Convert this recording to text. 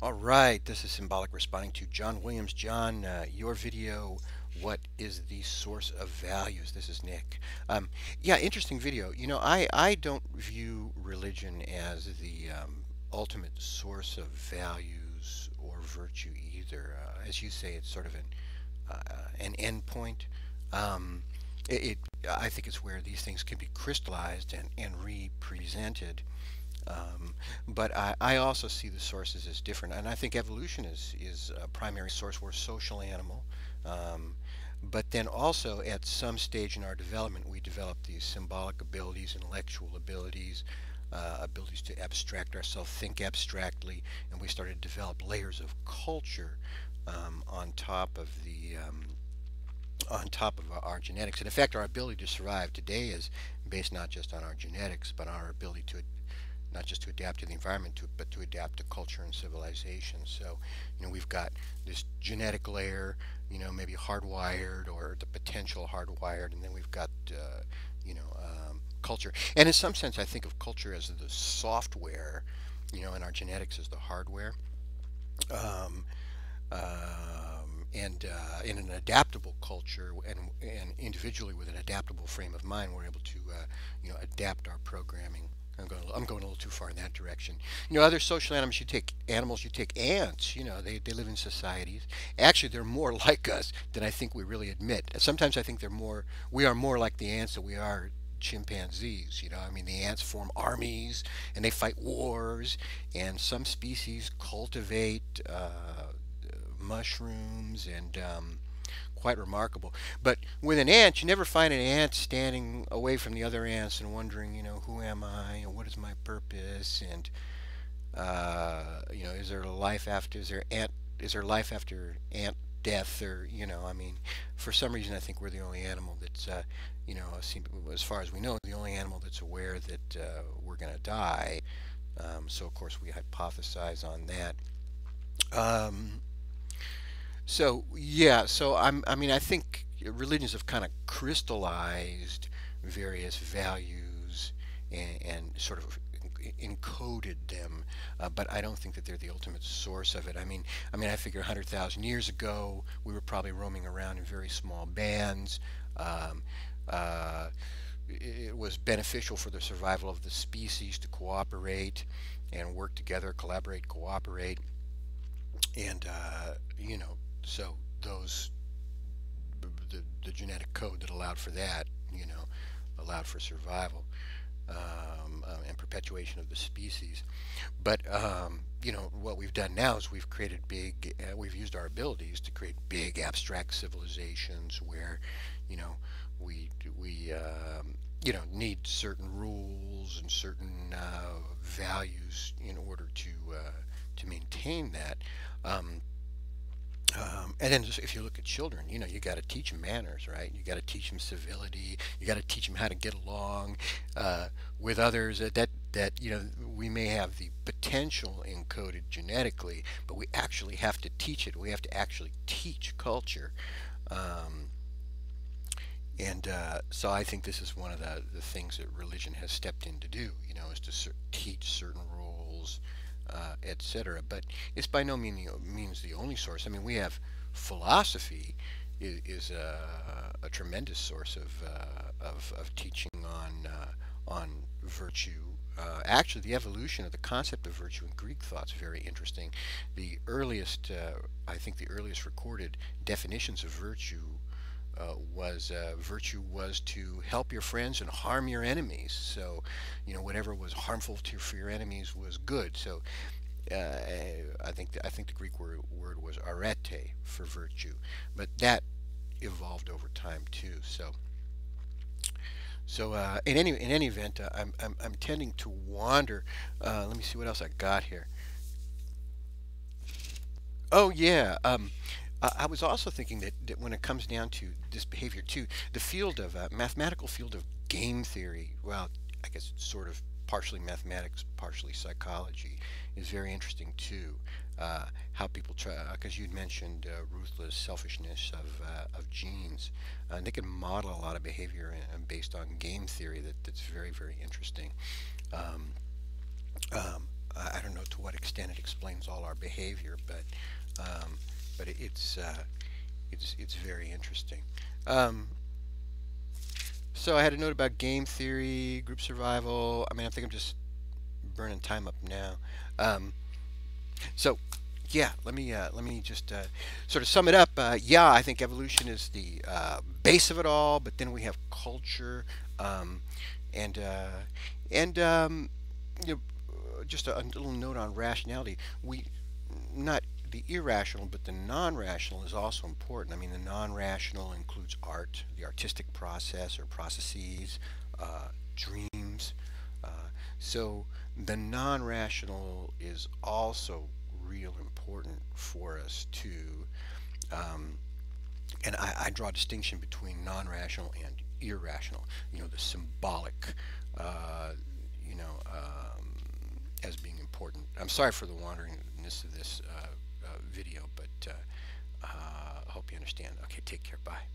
All right, this is Symbolic responding to John Williams. John, your video, What is the Source of Values? This is Nick. Yeah, interesting video. I don't view religion as the ultimate source of values or virtue either. As you say, it's sort of an endpoint. Um, it, I think it's where these things can be crystallized and represented. Um, but I also see the sources as different, and I think evolution is a primary source. We're a social animal, um, but then also at some stage in our development, we develop these symbolic abilities, intellectual abilities, abilities to abstract ourselves, think abstractly, and we started to develop layers of culture on top of our genetics. And in fact, our ability to survive today is based not just on our genetics, but on our ability to not just to adapt to the environment, but to adapt to culture and civilization. So, we've got this genetic layer, maybe hardwired or the potential hardwired, and then we've got, culture. And in some sense, I think of culture as the software, and our genetics as the hardware. Um, and in an adaptable culture and individually with an adaptable frame of mind, we're able to adapt our programming. I'm going a little too far in that direction. Other social animals, you take ants, they live in societies. Actually, they're more like us than I think we really admit. Sometimes I think we are more like the ants than we are chimpanzees. I mean, the ants form armies and they fight wars, and some species cultivate mushrooms and quite remarkable. But with an ant, you never find an ant standing away from the other ants and wondering, who am I and what is my purpose, and is there life after ant death, or I mean, for some reason I think we're the only animal that's as far as we know, the only animal that's aware that we're going to die. So of course we hypothesize on that. Um, so yeah, I mean, I think religions have kind of crystallized various values and sort of encoded them, but I don't think that they're the ultimate source of it. I mean, I figure 100,000 years ago we were probably roaming around in very small bands. Um, uh, it was beneficial for the survival of the species to cooperate and work together, collaborate, cooperate, and so those the genetic code that allowed for that, allowed for survival, and perpetuation of the species. But what we've done now is we've used our abilities to create big abstract civilizations where, you know, we need certain rules and certain values in order to maintain that. Um, and then just, if you look at children, you got to teach them manners, right? You got to teach them civility. You got to teach them how to get along with others. That we may have the potential encoded genetically, but we actually have to teach it. We have to actually teach culture. Um, and so I think this is one of the things that religion has stepped in to do, is to teach certain rules, etc. But it's by no means the only source. I mean, we have philosophy is a tremendous source of teaching on virtue. Actually, the evolution of the concept of virtue in Greek thought is very interesting. I think, the earliest recorded definitions of virtue was to help your friends and harm your enemies. So, whatever was harmful for your enemies was good. So, I think the Greek word was arete for virtue, but that evolved over time too. So in any event, I'm tending to wander. Let me see what else I got here. Oh yeah. I was also thinking that when it comes down to this behavior too, the mathematical field of game theory, well, I guess it's sort of partially mathematics, partially psychology, is very interesting too. How people try, because you'd mentioned ruthless selfishness of genes, and they can model a lot of behavior based on game theory that's very, very interesting. Um, I don't know to what extent extent it explains all our behavior, but it's very interesting. Um, so I had a note about game theory, group survival. I mean, I think I'm just burning time up now. Um, so yeah, let me just sort of sum it up. Yeah, I think evolution is the base of it all, but then we have culture, um, and and you know, just a little note on rationality. We not the irrational, but the non-rational is also important. I mean, the non-rational includes art, the artistic process or processes, dreams. Uh, so the non-rational is also real important for us to, um, and I draw a distinction between non-rational and irrational. The symbolic, uh, you know, as being important. I'm sorry for the wanderingness of this video, but I hope you understand. Okay, take care. Bye.